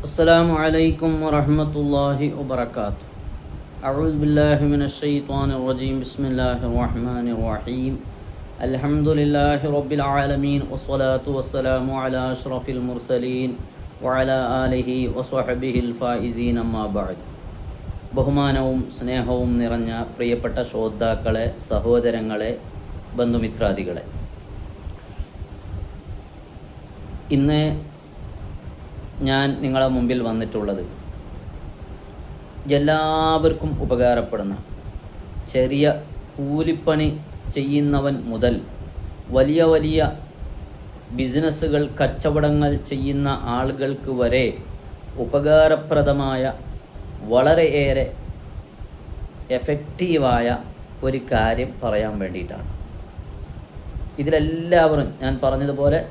السلام عليكم ورحمة الله وبركاته. أعوذ بالله من الشيطان الرجيم. بسم الله الرحمن الرحيم. الحمد لله رب العالمين والصلاة والسلام على أشرف المرسلين وعلى آله وصحبه الفائزين أما بعد. ബഹുമാനവും സ്നേഹവും നിറഞ്ഞ പ്രിയപ്പെട്ട ശ്രോതാക്കളെ, സഹോദരങ്ങളെ, ബന്ധുമിത്രാദികളെ, ഇന്ന് ഞാൻ നിങ്ങളുടെ മുമ്പിൽ വന്നിട്ടുള്ളത് എല്ലാവർക്കും ഉപകാരപ്പെടുന്ന, ചെറിയ കൂലിപ്പണി ചെയ്യുന്നവൻ മുതൽ വലിയ വലിയ ബിസിനസ്സുകൾ, കച്ചവടങ്ങൾ ചെയ്യുന്ന ആളുകൾക്ക് വരെ ഉപകാരപ്രദമായ, വളരെയേറെ എഫക്റ്റീവായ ഒരു കാര്യം പറയാൻ വേണ്ടിയിട്ടാണ്. ഇതിലെല്ലാവരും ഞാൻ പറഞ്ഞതുപോലെ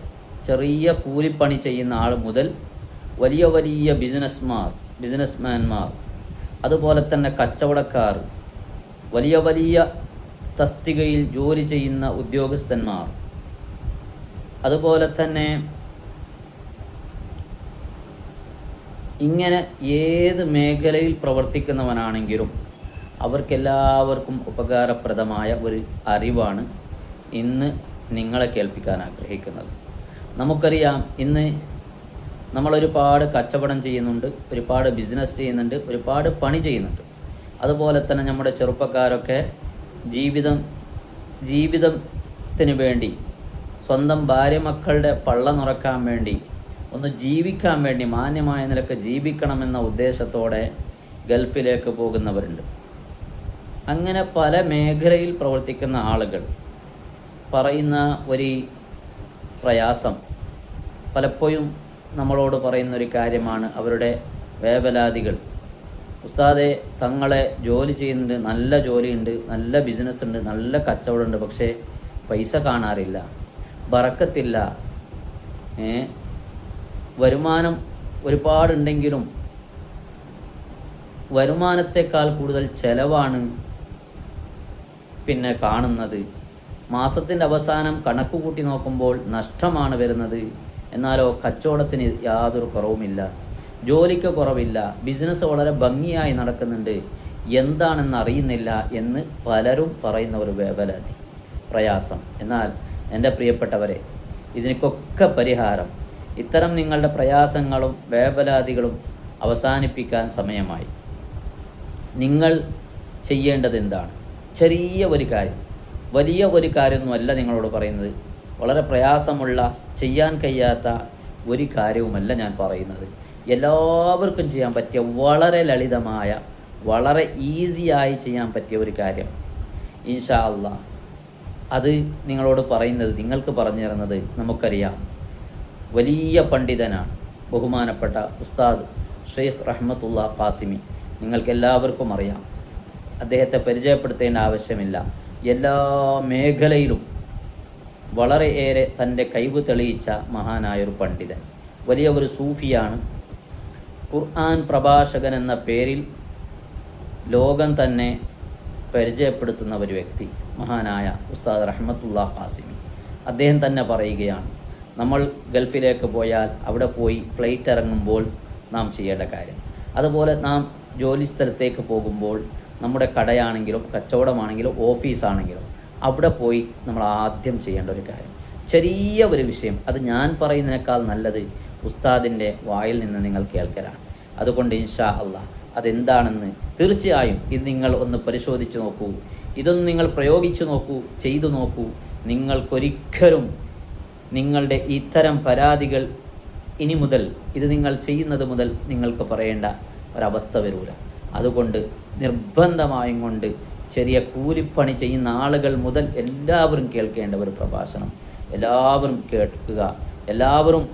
ചെറിയ കൂലിപ്പണി ചെയ്യുന്ന ആൾ മുതൽ വലിയ വലിയ ബിസിനസ്മാൻമാർ, അതുപോലെ തന്നെ കച്ചവടക്കാർ, വലിയ വലിയ തസ്തികയിൽ ജോലി ചെയ്യുന്ന ഉദ്യോഗസ്ഥന്മാർ, അതുപോലെ തന്നെ ഇങ്ങനെ ഏത് മേഖലയിൽ പ്രവർത്തിക്കുന്നവനാണെങ്കിലും അവർക്കെല്ലാവർക്കും ഉപകാരപ്രദമായ ഒരു അറിവാണ് ഇന്ന് നിങ്ങളെ കേൾപ്പിക്കാൻ ആഗ്രഹിക്കുന്നത്. നമുക്കറിയാം, ഇന്ന് നമ്മളൊരുപാട് കച്ചവടം ചെയ്യുന്നുണ്ട്, ഒരുപാട് ബിസിനസ് ചെയ്യുന്നുണ്ട്, ഒരുപാട് പണി ചെയ്യുന്നുണ്ട്. അതുപോലെ തന്നെ നമ്മുടെ ചെറുപ്പക്കാരൊക്കെ ജീവിതത്തിന് വേണ്ടി, സ്വന്തം ഭാര്യ മക്കളുടെ പള്ള നിറക്കാൻ വേണ്ടി, ഒന്ന് ജീവിക്കാൻ വേണ്ടി, മാന്യമായ നിലക്ക് ജീവിക്കണമെന്ന ഉദ്ദേശത്തോടെ ഗൾഫിലേക്ക് പോകുന്നവരുണ്ട്. അങ്ങനെ പല മേഖലയിൽ പ്രവർത്തിക്കുന്ന ആളുകൾ പറയുന്ന ഒരു പ്രയാസം, പലപ്പോഴും നമ്മളോട് പറയുന്നൊരു കാര്യമാണ് അവരുടെ വേവലാതികൾ. ഉസ്താദെ, തങ്ങളെ ജോലി ചെയ്യുന്നുണ്ട്, നല്ല ജോലിയുണ്ട്, നല്ല ബിസിനസ് ഉണ്ട്, നല്ല കച്ചവടമുണ്ട്, പക്ഷേ പൈസ കാണാറില്ല, ബറക്കത്തില്ല, വരുമാനം ഒരുപാടുണ്ടെങ്കിലും വരുമാനത്തെക്കാൾ കൂടുതൽ ചെലവാണ് പിന്നെ കാണുന്നത്. മാസത്തിൻ്റെ അവസാനം കണക്ക് കൂട്ടി നോക്കുമ്പോൾ നഷ്ടമാണ് വരുന്നത്. എന്നാലോ കച്ചവടത്തിന് യാതൊരു കുറവുമില്ല, ജോലിക്ക് കുറവില്ല, ബിസിനസ് വളരെ ഭംഗിയായി നടക്കുന്നുണ്ട്, എന്താണെന്ന് അറിയുന്നില്ല എന്ന് പലരും പറയുന്ന ഒരു വേവലാതി, പ്രയാസം. എന്നാൽ എൻ്റെ പ്രിയപ്പെട്ടവരെ, ഇതിനൊക്കെ പരിഹാരം, ഇത്തരം നിങ്ങളുടെ പ്രയാസങ്ങളും വേവലാതികളും അവസാനിപ്പിക്കാൻ സമയമായി. നിങ്ങൾ ചെയ്യേണ്ടത് എന്താണ്? ചെറിയ ഒരു കാര്യം, വലിയ ഒരു കാര്യമൊന്നുമല്ല നിങ്ങളോട് പറയുന്നത്. വളരെ പ്രയാസമുള്ള, ചെയ്യാൻ കഴിയാത്ത ഒരു കാര്യവുമല്ല ഞാൻ പറയുന്നത്. എല്ലാവർക്കും ചെയ്യാൻ പറ്റിയ, വളരെ ലളിതമായ, വളരെ ഈസിയായി ചെയ്യാൻ പറ്റിയ ഒരു കാര്യം. ഇൻഷാ അല്ലാഹ് അത് നിങ്ങളോട് പറയുന്നത്, നിങ്ങൾക്ക് പറഞ്ഞു തരുന്നത്, നമുക്കറിയാം, വലിയ പണ്ഡിതനാണ്, ബഹുമാനപ്പെട്ട ഉസ്താദ് ഷെയ്ഖ് റഹ്മത്തുള്ള ഖാസിമി. നിങ്ങൾക്കെല്ലാവർക്കും അറിയാം, അദ്ദേഹത്തെ പരിചയപ്പെടുത്തേണ്ട ആവശ്യമില്ല. എല്ലാ മേഖലയിലും വളരെയേറെ തൻ്റെ കഴിവ് തെളിയിച്ച മഹാനായൊരു പണ്ഡിതൻ, വലിയ ഒരു സൂഫിയാണ്. ഖുർആൻ പ്രഭാഷകൻ എന്ന പേരിൽ ലോകം തന്നെ പരിചയപ്പെടുത്തുന്ന ഒരു വ്യക്തി, മഹാനായ ഉസ്താദ് റഹ്മത്തുള്ള ഖാസിമി. അദ്ദേഹം തന്നെ പറയുകയാണ്, നമ്മൾ ഗൾഫിലേക്ക് പോയാൽ അവിടെ പോയി ഫ്ലൈറ്റ് ഇറങ്ങുമ്പോൾ നാം ചെയ്യേണ്ട കാര്യം, അതുപോലെ നാം ജോലി സ്ഥലത്തേക്ക് പോകുമ്പോൾ, നമ്മുടെ കടയാണെങ്കിലും കച്ചവടമാണെങ്കിലും ഓഫീസാണെങ്കിലും അവിടെ പോയി നമ്മൾ ആദ്യം ചെയ്യേണ്ട ഒരു കാര്യം, ചെറിയ ഒരു വിഷയം, അത് ഞാൻ പറയുന്നതിനേക്കാൾ നല്ലത് ഉസ്താദിൻ്റെ വായിൽ നിന്ന് നിങ്ങൾ കേൾക്കലാണ്. അതുകൊണ്ട് ഇൻഷാ അല്ലാഹ് അതെന്താണെന്ന് തീർച്ചയായും ഇത് നിങ്ങൾ ഒന്ന് പരിശോധിച്ച് നോക്കൂ, ഇതൊന്ന് നിങ്ങൾ പ്രയോഗിച്ചു നോക്കൂ, ചെയ്തു നോക്കൂ. നിങ്ങൾക്കൊരിക്കലും നിങ്ങളുടെ ഇത്തരം പരാതികൾ ഇനി മുതൽ, ഇത് നിങ്ങൾ ചെയ്യുന്നത് മുതൽ നിങ്ങൾക്ക് പറയേണ്ട ഒരവസ്ഥ വരില്ല. അതുകൊണ്ട് നിർബന്ധമായും കൊണ്ട് ചെറിയ കൂലിപ്പണി ചെയ്യുന്ന ആളുകൾ മുതൽ എല്ലാവരും കേൾക്കേണ്ട ഒരു പ്രഭാഷണം, എല്ലാവരും കേൾക്കുക, എല്ലാവരും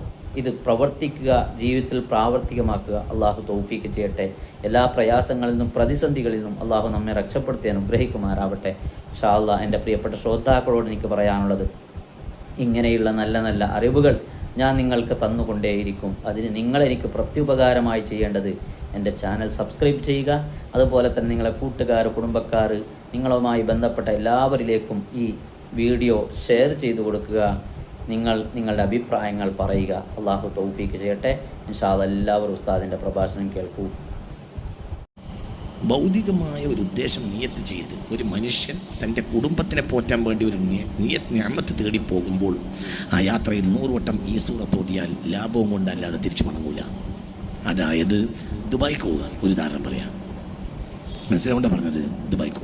ഇത് പ്രവർത്തിക്കുക, ജീവിതത്തിൽ പ്രാവർത്തികമാക്കുക. അള്ളാഹു തൗഫീക്ക് ചെയ്യട്ടെ. എല്ലാ പ്രയാസങ്ങളിൽ നിന്നും പ്രതിസന്ധികളിൽ നിന്നും അള്ളാഹു നമ്മെ രക്ഷപ്പെടുത്തി അനുഗ്രഹിക്കുമാറാവട്ടെ. ഇൻഷാ അല്ലാഹ് എൻ്റെ പ്രിയപ്പെട്ട ശ്രോതാക്കളോട് എനിക്ക് പറയാനുള്ളത്, ഇങ്ങനെയുള്ള നല്ല നല്ല അറിവുകൾ ഞാൻ നിങ്ങൾക്ക് തന്നുകൊണ്ടേയിരിക്കും. അതിന് നിങ്ങളെനിക്ക് പ്രത്യുപകാരമായി ചെയ്യേണ്ടത് എൻ്റെ ചാനൽ സബ്സ്ക്രൈബ് ചെയ്യുക, അതുപോലെ തന്നെ നിങ്ങളെ കൂട്ടുകാർ, കുടുംബക്കാർ, നിങ്ങളുമായി ബന്ധപ്പെട്ട എല്ലാവരിലേക്കും ഈ വീഡിയോ ഷെയർ ചെയ്തു കൊടുക്കുക. നിങ്ങളുടെ അഭിപ്രായങ്ങൾ പറയുക. അള്ളാഹു തൗഫീക്ക് ചെയ്യട്ടെ. ഇൻഷാ അല്ലാഹ് എല്ലാവരും ഉസ്താദിൻ്റെ പ്രഭാഷണം കേൾക്കൂ. ഭൗതികമായ ഒരു ഉദ്ദേശം നിയത്ത് ചെയ്ത് ഒരു മനുഷ്യൻ തൻ്റെ കുടുംബത്തിനെ പോറ്റാൻ വേണ്ടി ഒരു നിയമത്ത് തേടി പോകുമ്പോൾ ആ യാത്രയിൽ 100 വട്ടം ഈ സൂറത്ത് ഓതിയാൽ ലാഭവും കൊണ്ടല്ലാതെ തിരിച്ചു മടങ്ങൂല. അതായത് ദുബായ്ക്ക് പോവുക, ഒരു ഉദാഹരണം പറയാം, മനസ്സിലാവേണ്ട പറഞ്ഞത്. ദുബായ്ക്ക്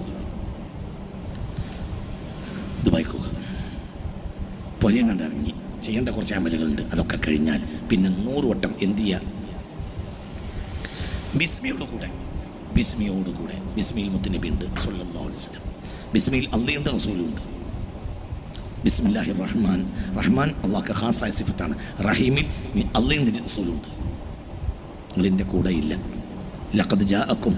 പോവുക, പൊലയും കണ്ടിറങ്ങി ചെയ്യേണ്ട കുറച്ച് അമലുകളുണ്ട്. അതൊക്കെ കഴിഞ്ഞാൽ പിന്നെ 100 വട്ടം എന്ത് ചെയ്യുക? ബിസ്മിയോടുകൂടെ ബിസ്മിയിൽ മുത്തുനബി ഉണ്ട് സ്വല്ലല്ലാഹു അലൈഹി വസല്ലം, ബിസ്മിയിൽ അള്ളയുണ്ട്, റസൂലുണ്ട്. ബിസ്മില്ലാഹിർ റഹ്മാൻ, റഹ്മാൻ അള്ളാഹ്ക്ക് ഖാസായ സിഫത്താണ്. റഹീമിൽ അള്ളയുണ്ട്, റസൂലുണ്ട്. നിങ്ങളെൻ്റെ കൂടെ ഇല്ല. ലഖദ് ജാഅക്കും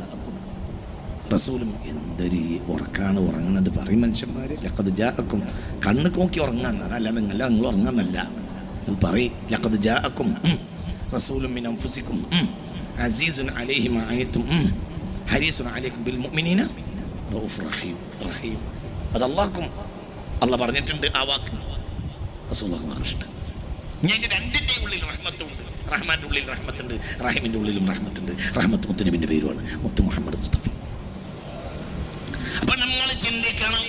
റസൂലും. എന്തൊരു ഉറക്കാണ് ഉറങ്ങുന്നത് പറയും മനുഷ്യന്മാർ. ലഖദ് ജാഅക്കും, കണ്ണ് നോക്കി ഉറങ്ങാൻ, അതല്ല നിങ്ങൾ ഉറങ്ങാന്നല്ല, നിങ്ങൾ പറയും. ലഖദ് ജാഅക്കും റസൂലും മിൻ അൻഫുസിക്കും അസീസുൻ അലൈഹി മാ അനിത്തും ഹരീസുൻ അലൈക്കും ബിൽ മുഅ്മിനീന റഊഫുർ റഹീം. അത് അള്ളാഹ്ക്കും അള്ളാഹ് പറഞ്ഞിട്ടുണ്ട്. ആ വാക്ക് റസൂലുള്ളാഹി പറഞ്ഞിട്ടുണ്ട്. ഞാൻ രണ്ടിൻ്റെ ഉള്ളിൽ റഹ്മത്തുണ്ട്. റഹ്മാൻ്റെ ഉള്ളിൽ റഹ്മത്തുണ്ട്, റഹീമിൻ്റെ ഉള്ളിലും റഹ്മത്തുണ്ട്. റഹ്മത്ത് മുത്തുനബിൻ്റെ പേരുമാണ്, മുത്ത് മുഹമ്മദ് മുസ്തഫ. അപ്പൊ നമ്മൾ ചിന്തിക്കണം,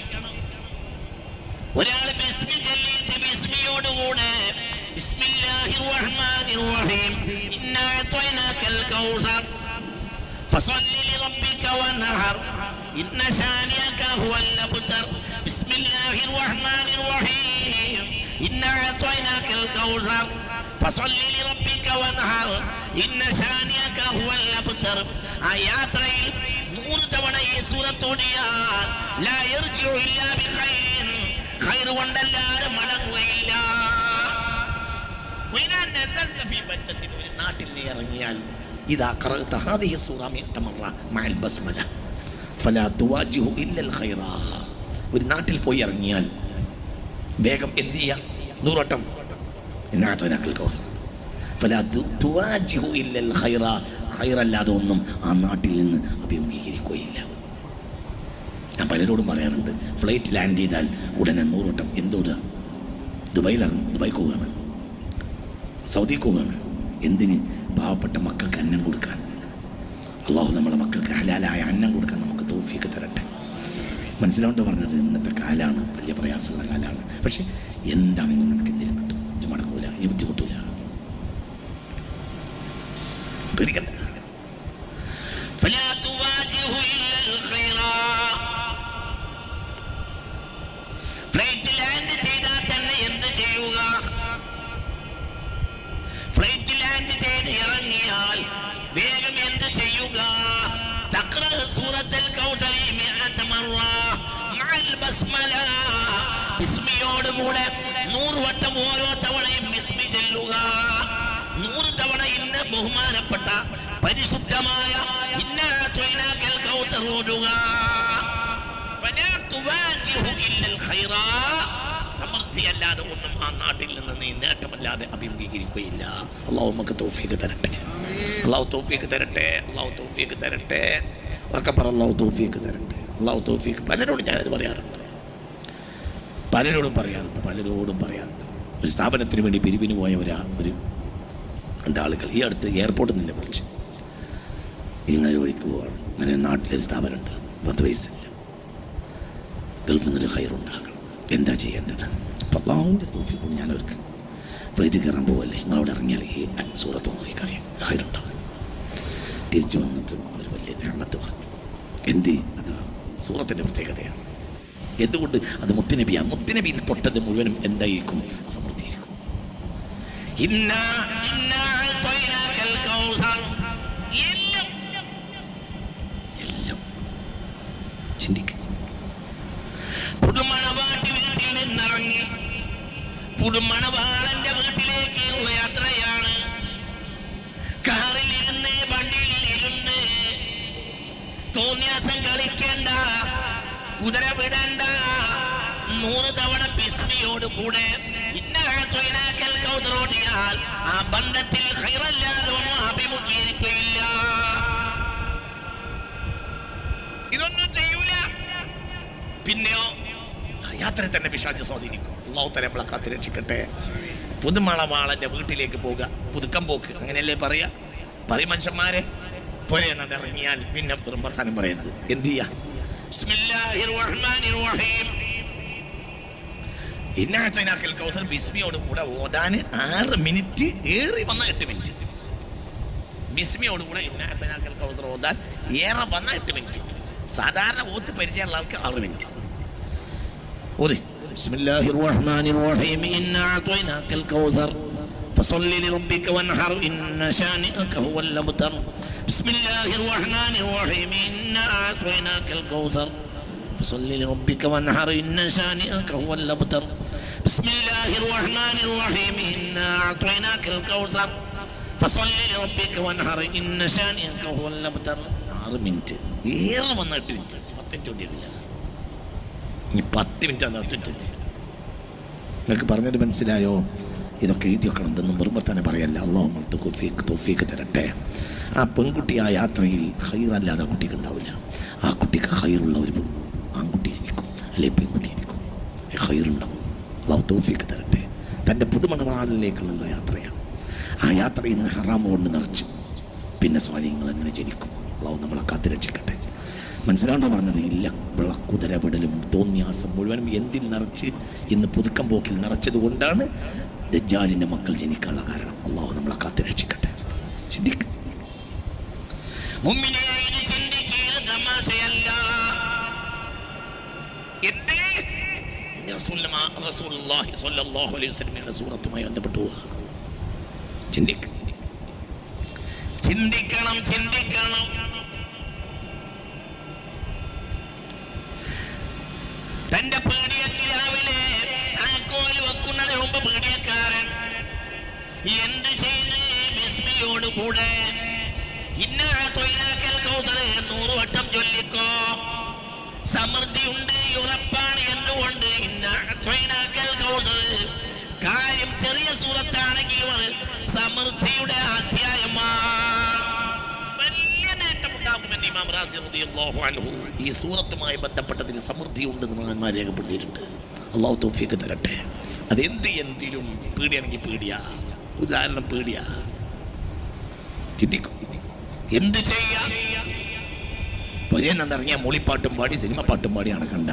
ഒരാൾ ബിസ്മി ചൊല്ലിയിട്ട് ബിസ്മിയോടുകൂടെ ബിസ്മില്ലാഹിർ റഹ്മാനിർ റഹീം ഇന്നാ അഅ്തൈനാകൽ കൗസർ ഫസല്ലി ലിറബ്ബിക വൻഹർ ഇന്ന ശാനിയക ഹുവൽ അബ്തർ ബിസ്മില്ലാഹിർ റഹ്മാനിർ റഹീം ഇന്നാ അഅ്തൈനാകൽ കൗസർ ഫസല്ലി ലിറബ്ബിക വൻഹർ ഇന്ന ശാനിയക ഹുവൽ അബ്തർ. ആ യാത്രയിൽ 100 തവണ ഈ സൂറത്ത് ഓതിയാൽ ലാ യർജിഉ ഇല്ലാ ബിഖൈറിൻ, ഖൈർ കൊണ്ടല്ലാതെ മടങ്ങുകയില്ല. ഒരു നാട്ടിൽ നീ ഇറങ്ങിയാൽ ഇദാ ഖറഅത ഹാദിഹി സൂറ 100 മറ മഅൽ ബസ്മല ഫലാ തുവാജിഹു ഇല്ലൽ ഖൈറ. ഒരു നാട്ടിൽ പോയി ഇറങ്ങിയാൽ വേഗം എന്ത് ചെയ്യുക? 100 വട്ടം ഇന്നാ അഅ്തൈനാകൽ കൗസർ ഫലാ തുവാജിഹു ഇല്ലൽ ഖൈറ. ഖൈറല്ലാതെ ഒന്നും ആ നാട്ടിൽ നിന്ന് അഭിമുഖീകരിക്കുകയില്ല. ഞാൻ പലരോടും പറയാറുണ്ട്, ഫ്ലൈറ്റ് ലാൻഡ് ചെയ്താൽ ഉടനെ 100 വട്ടം എന്തോടുക? ദുബായ്ക്ക് പോവുകയാണ്, സൗദിക്ക് പോവുകയാണ്. എന്തിന്? പാവപ്പെട്ട മക്കൾക്ക് അന്നം കൊടുക്കാൻ. അള്ളാഹു നമ്മളെ മക്കൾക്ക് ഹലാലായ അന്നം കൊടുക്കാൻ നമുക്ക് തൗഫീഖ് തരട്ടെ. മനസ്സിലാവേണ്ട പറഞ്ഞത്. ഇന്നത്തെ കാലാണ്, വലിയ പ്രയാസമുള്ള കാലാണ്. പക്ഷെ എന്താണെങ്കിലും നമുക്ക് എന്തിനും കിട്ടും. ഇത് മടങ്ങൂല, ഈ ബുദ്ധിമുട്ടൂല, പേടിക്കണ്ട. ഫ്ലൈറ്റ് ലാൻഡ് ചെയ്താൽ തന്നെ എന്ത് ചെയ്യുക? ഫ്ലൈറ്റ് ലാൻഡ് ചെയ്ത് ഇറങ്ങിയാൽ വേഗം എന്ത് ചെയ്യുക? തഖ്റഅ സൂറത്തുൽ കൗസർ 100 മറ മഅൽ ബസ്മല. ബിസ്മിയോടുകൂടെ 100 വട്ടം ഓരോ തവണയും ബിസ്മി ചൊല്ലുക. 100 തവണ ഇന്ന് ബഹുമാനപ്പെട്ട പരിശുദ്ധമായ ഇന്നാ അഅ്തൈനാകൽ കൗസർ ഓതുക. ഫലാ തുവാജിഹു ഇല്ലൽ ഖൈറ. സമൃദ്ധിയല്ലാതെ ഒന്നും ആ നാട്ടിൽ നിന്ന് നീ നേട്ടമല്ലാതെ അഭിമുഖീകരിക്കുകയില്ല. അള്ളാഹു നമുക്ക് തൗഫീഖ് തരട്ടെ, അള്ളാഹു തൗഫീഖ് തരട്ടെ, അള്ളാഹു തൗഫീഖ് തരട്ടെ. ഉറക്കെ പറ, അള്ളാഹു തൗഫീഖ് തരട്ടെ, അള്ളാഹു തൗഫീഖ്. പലരോടും ഞാനത് പറയാറുണ്ട്, പലരോടും പറയാറുണ്ട്. ഒരു സ്ഥാപനത്തിന് വേണ്ടി പിരിവിന് പോയ ഒരു 2 ആളുകൾ ഈ അടുത്ത് എയർപോർട്ടിൽ നിന്ന് വിളിച്ച്, ഇങ്ങനെ വഴിക്ക് പോവാണ്, അങ്ങനെ നാട്ടിലൊരു സ്ഥാപനമുണ്ട്, 10 വയസ്സില്ല, ഗൾഫിൽ നിന്നൊരു ഖൈറുണ്ടാകണം, എന്താ ചെയ്യേണ്ടത്? അപ്പോൾ അള്ളാഹുവിൻ്റെ തൗഫീഖ് കൊണ്ട് ഞാനവർക്ക് ഫ്ലൈറ്റ് കയറാൻ പോവല്ലേ, നിങ്ങളവിടെ ഇറങ്ങിയാൽ ഈ സൂറത്ത് നോക്കിക്കളയാം, ഖൈറുണ്ടാകും. തിരിച്ചു വന്നിട്ട് അവർ വലിയ നിഅമത്ത് പറഞ്ഞു. എന്ത്? അത് സൂറത്തിൻ്റെ പ്രത്യേകതയാണ്. എന്തുകൊണ്ട്? അത് മുത്തുനബിയാണ്. മുത്തുനബിയിൽ തൊട്ടത് മുഴുവനും എന്തായിരിക്കും? സമൃദ്ധിയായിരിക്കും. എല്ലാം ചിന്തിക്കുക. പുതുമണവാട്ടി വീട്ടിൽ നിന്നിറങ്ങി പുതുമണവാളന്റെ വീട്ടിലേക്ക് യാത്രയാണ്. കാറിലിരുന്ന്, വണ്ടിയിലിരുന്ന് തോന്നിയാസം കളിക്കേണ്ട, കുതിര വിടണ്ട. 100 തവണ ബിസ്മിയോട് കൂടെ ഇന്നാ അഅ്തൈനാകൽ കൗസർ ഓതിയാൽ ആ ബന്ധത്തിൽ ഖൈറല്ലാതെ ഒന്നും അഭിമുഖീകരിക്കുകയില്ല. ഇതൊന്നും ചെയ്യൂല. പിന്നെയോ യാത്രയിൽ തന്നെ പിശാച് സ്വാധീനിക്കും. അല്ലാഹു തആല നമ്മളെ കാത്തുരക്ഷിക്കട്ടെ. പുതുമണവാളന്റെ വീട്ടിലേക്ക് പോവുക, പുതുക്കം പോക്ക്, അങ്ങനെയല്ലേ പറയാ? പറയും മനുഷ്യന്മാരെ പോലെ ഇറങ്ങിയാൽ പിന്നെ വർത്താനം പറയുന്നത് എന്ത് ചെയ്യാ? ബിസ്മില്ലാഹിർ റഹ്മാനിർ റഹീം. ഇന്നാഅതൈനാക്കൽ കൗസർ ബിസ്മിയോട് കൂടെ ഓതാൻ 6 മിനിറ്റ്, ഏറി വന്ന 8 മിനിറ്റ്. ബിസ്മിയോട് കൂടെ ഇന്നാഅതൈനാക്കൽ കൗസർ ഓതാൻ ഏറെ വന്ന 8 മിനിറ്റ്. സാധാരണ ഓത്ത് പരിചയമുള്ള ആൾക്ക് 6 മിനിറ്റ് ഓതി. ബിസ്മില്ലാഹിർ റഹ്മാനിർ റഹീം. ഇന്നാഅതൈനാക്കൽ കൗസർ ഫസല്ലി ലിറബ്ബിക വൻഹർ ഇന്ന ശാനിഅക ഹുവൽ അബ്തർ. ബിസ്മില്ലാഹിർ റഹ്മാനിർ റഹീം. ഇന്നാഅതൈനാക്കൽ കൗസർ فصل لربك وانحر إن شانئك هو الأبتر. بسم الله الرحمن الرحيم. إنا أعطيناك الكوثر فصل لربك وانحر إن شانئك هو الأبتر. 6 മിനിറ്റ്, ഏറെ വന്ന 8 മിനിറ്റ്. 10 മിനിറ്റ് കൊണ്ടിരില്ല. ഇനി 10 മിനിറ്റ് 10 മിനിറ്റ്. നിങ്ങൾക്ക് പറഞ്ഞത് മനസ്സിലായോ? ഇതൊക്കെ എഴുതി വെക്കണം. ഇതൊന്നും വെറുതെ തന്നെ പറയല്ല. അല്ലാഹു നമ്മൾക്ക് തൗഫീഖ് തരട്ടെ. ആ പെൺകുട്ടി ആ യാത്രയിൽ ഖൈറല്ലാതെ ആ കുട്ടിക്ക് ഉണ്ടാവില്ല. ആ കുട്ടിക്ക് ഖൈറുള്ള ഒരു ആൺകുട്ടി ജനിക്കും, അല്ലെങ്കിൽ പെൺകുട്ടി ജനിക്കും. ഖൈറുണ്ടാവും. അല്ലാഹു തൗഫീഖ് തരട്ടെ. തൻ്റെ പുതുമണവാളിലേക്കുള്ള യാത്രയാണ്. ആ യാത്രയിൽ നിന്ന് ഹറാമ് കൊണ്ട് നിറച്ചു. പിന്നെ സ്വാലിഹ്യങ്ങൾ എങ്ങനെ ജനിക്കും? അല്ലാഹു നമ്മളെ കാത്തുരക്ഷിക്കട്ടെ. മനസ്സിലാണ്ടോ പറഞ്ഞത്? ഇല്ല, വിളക്കുതിരവിടലും തോന്നിയാസം മുഴുവനും എന്തിൽ നിറച്ച് ഇന്ന് പുതുക്കം പോക്കിൽ നിറച്ചത് കൊണ്ടാണ് ദജ്ജാലിൻ്റെ മക്കൾ ജനിക്കാനുള്ള കാരണം. അല്ലാഹു നമ്മളെ കാത്തുരക്ഷിക്കട്ടെ. ചിന്തിക്ക്. റസൂലുള്ളാഹി സ്വല്ലല്ലാഹു അലൈഹി വസല്ലമയുടെ സൂറത്തുമായി ബന്ധപ്പെട്ടു ചിന്തിക്കണം. തന്റെ പീഡിയക്ക് രാവിലെ താക്കോല് വെക്കുന്നതിന് മുമ്പ് പീഡിയക്കാരൻ എന്ത് ചെയ്ത്? ബിസ്മിയോട് കൂടെ ഇന്നാ തൊയ്നാക്കൽ കൗസർ 100 വട്ടം ചൊല്ലിക്കോ. സമൃദ്ധിയുണ്ട്, ഉറപ്പാണ്. എന്തുകൊണ്ട്? ഇന്നാ തൊയ്നാക്കൽ കൗസർ. കാര്യം ചെറിയ സൂറത്താണെങ്കിലും അത് സമൃദ്ധിയുടെ അധ്യായമാണ്. വലിയ നേട്ടമുണ്ടാകുമെന്ന് ഇമാം റാസി റളിയല്ലാഹു അൻഹു ഈ സൂറത്തുമായി ബന്ധപ്പെട്ടതിൽ സമൃദ്ധി ഉണ്ടെന്ന് മഹാന്മാർ രേഖപ്പെടുത്തിയിട്ടുണ്ട്. അല്ലാഹു തൗഫീഖ് തരട്ടെ. എന്തിലും പേടിയാണെങ്കിൽ പേടിയാ. ഉദാഹരണം പേടിയാ. ചിന്തിക്കും. എന്ത് ചെയ്യാ? പൊരേന്നിറങ്ങിയ മൂളിപ്പാട്ടും പാടി സിനിമ പാട്ടും പാടി നടക്കണ്ട.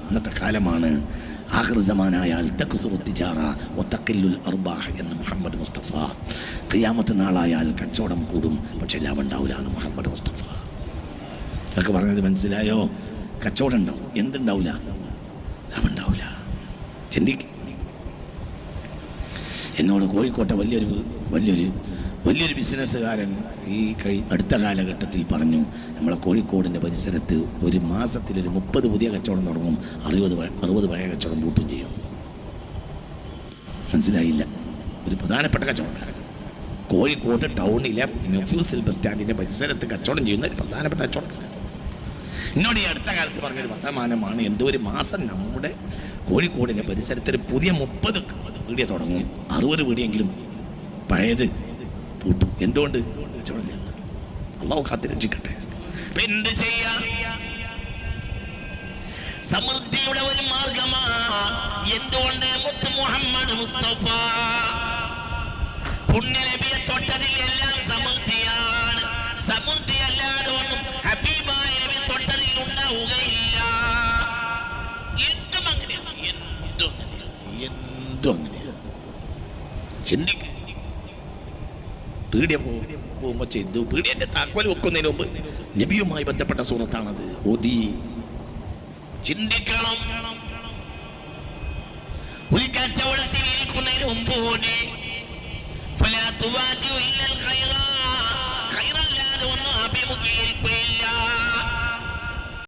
ഇന്നത്തെ കാലമാണ്. ആഖിർ സമാനായാൽ തക്സുറു തിജാറ വതഖില്ലുൽ അർബാഹ് എന്ന് മുഹമ്മദ് മുസ്തഫ. ഖിയാമത്ത് നാളായാൽ കച്ചവടം കൂടും, പക്ഷെ ലാഭം ഉണ്ടാവില്ല എന്ന് മുഹമ്മദ് മുസ്തഫ. അതൊക്കെ പറഞ്ഞത് മനസ്സിലായോ? കച്ചവടം ഉണ്ടാവും, എന്തുണ്ടാവില്ല? ലാഭം ഉണ്ടാവില്ല. ചിന്തിക്ക്. എന്നോട് കോഴിക്കോട്ടെ വലിയൊരു ബിസിനസ്സുകാരൻ ഈ അടുത്ത കാലഘട്ടത്തിൽ പറഞ്ഞു, നമ്മളെ കോഴിക്കോടിൻ്റെ പരിസരത്ത് ഒരു മാസത്തിലൊരു 30 പുതിയ കച്ചവടം തുടങ്ങും, 60 പഴയ കച്ചവടം പൂട്ടും ചെയ്യും. മനസ്സിലായില്ല? ഒരു പ്രധാനപ്പെട്ട കച്ചവടക്കാരൻ കോഴിക്കോട് ടൗണിലെ നെഫ്യൂസിൽ ബസ് സ്റ്റാൻഡിൻ്റെ പരിസരത്ത് കച്ചവടം ചെയ്യുന്ന ഒരു പ്രധാനപ്പെട്ട കച്ചവടക്കാരൻ എന്നോട് ഈ അടുത്ത കാലത്ത് പറഞ്ഞൊരു വർത്തമാനമാണ്. എന്തോ ഒരു മാസം നമ്മുടെ കോഴിക്കോടിൻ്റെ പരിസരത്ത് ഒരു പുതിയ 30 വീഡിയോ തുടങ്ങും, 60 വീഡിയെങ്കിലും പഴയത് പൂട്ടും. എന്തുകൊണ്ട്? അല്ലാഹു കാത്തുരക്ഷിക്കട്ടെ. എന്ത് ചെയ്യാ? സമൃദ്ധിയുടെ ഒരു മാർഗമാ. എന്തുകൊണ്ട്? മുത്ത് മുഹമ്മദ് മുസ്തഫ പുണ്യനബിയെ തൊട്ടതിൽ എല്ലാം സമൃദ്ധിയാണ്. സമൃദ്ധി അല്ലാതെ ഒന്നും ഹബീബായ നബി തൊട്ടതിൽ ഉണ്ടാവുകയില്ല. എന്തും അങ്ങനെയാണ്. ചിന്തിക്ക. പീഡിയ പോകുമ്പോൾ ചെയ്തു. പീഡിയന്റെ താക്കോൽ വെക്കുന്നതിന് മുമ്പ് നബിയുമായി ബന്ധപ്പെട്ട സൂറത്താണത്. ഓതി ചിന്തിക്കണം. ഒരു കച്ചവടത്തിൽ ഇരിക്കുന്നതിന് മുമ്പ് ഓടി ഫലാ തുവാജിഉ ഇല്ലൽ